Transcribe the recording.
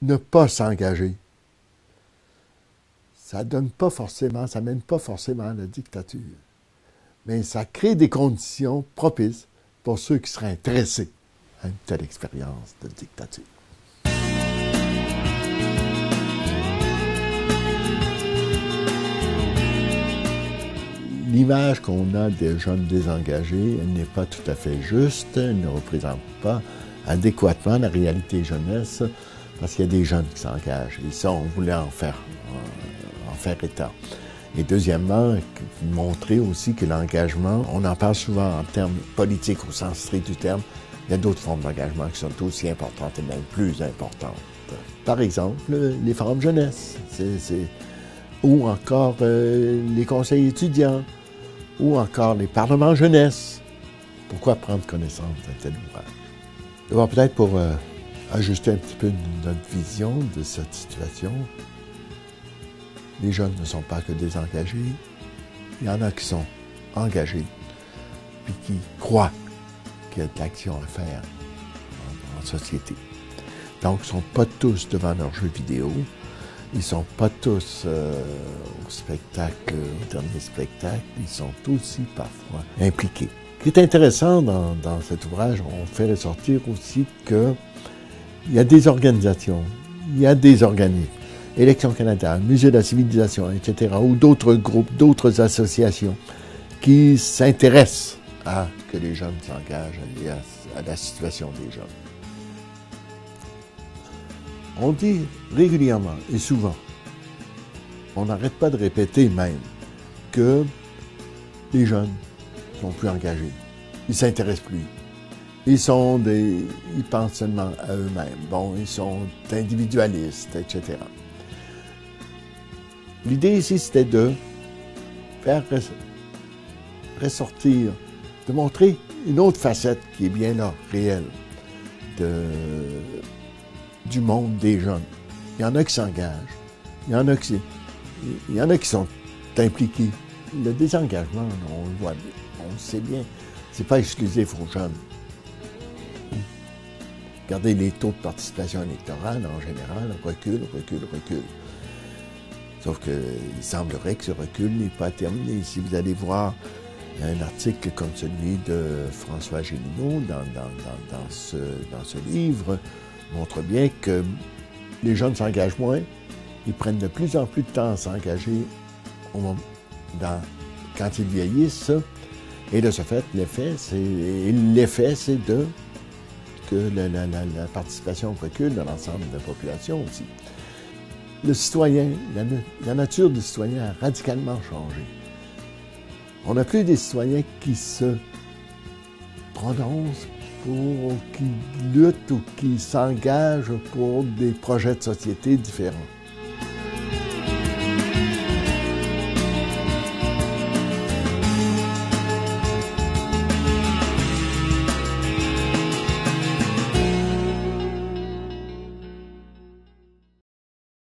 ne pas s'engager, ça donne pas forcément, ça mène pas forcément à la dictature. Mais ça crée des conditions propices pour ceux qui seraient intéressés à une telle expérience de dictature. L'image qu'on a des jeunes désengagés, elle n'est pas tout à fait juste, elle ne représente pas adéquatement la réalité jeunesse, parce qu'il y a des jeunes qui s'engagent. Et ça, on voulait en faire état. Et deuxièmement, montrer aussi que l'engagement, on en parle souvent en termes politiques au sens strict du terme, il y a d'autres formes d'engagement qui sont aussi importantes et même plus importantes. Par exemple, les forums jeunesse, ou encore les conseils étudiants, ou encore les parlements jeunesse. Pourquoi prendre connaissance d'un tel ouvrage? D'abord, peut-être pour ajuster un petit peu notre vision de cette situation, les jeunes ne sont pas que des engagés. Il y en a qui sont engagés, puis qui croient qu'il y a de l'action à faire en société. Donc, ils ne sont pas tous devant leurs jeux vidéo. Ils ne sont pas tous au spectacle, au dernier spectacle. Ils sont aussi parfois impliqués. Ce qui est intéressant dans cet ouvrage, on fait ressortir aussi qu'il y a des organisations, il y a des organismes, Élections Canada, Musée de la civilisation, etc., ou d'autres groupes, d'autres associations qui s'intéressent à que les jeunes s'engagent et à la situation des jeunes. On dit régulièrement et souvent, on n'arrête pas de répéter même, que les jeunes sont plus engagés. Ils ne s'intéressent plus. Ils pensent seulement à eux-mêmes. Bon, ils sont individualistes, etc. L'idée ici, c'était de faire ressortir, de montrer une autre facette qui est bien là, réelle, du monde des jeunes. Il y en a qui s'engagent, il y en a qui sont impliqués. Le désengagement, on le voit, on le sait bien, c'est pas exclusif aux jeunes. Regardez les taux de participation électorale, en général, recul. Sauf qu'il semblerait que ce recul n'est pas terminé. Si vous allez voir un article comme celui de François Gélineau dans ce livre, montre bien que les jeunes s'engagent moins, ils prennent de plus en plus de temps à s'engager quand ils vieillissent, et de ce fait, l'effet, c'est que la participation recule dans l'ensemble de la population aussi. Le citoyen, la nature du citoyen a radicalement changé. On n'a plus des citoyens qui se prononcent qui luttent ou qui s'engagent pour des projets de société différents.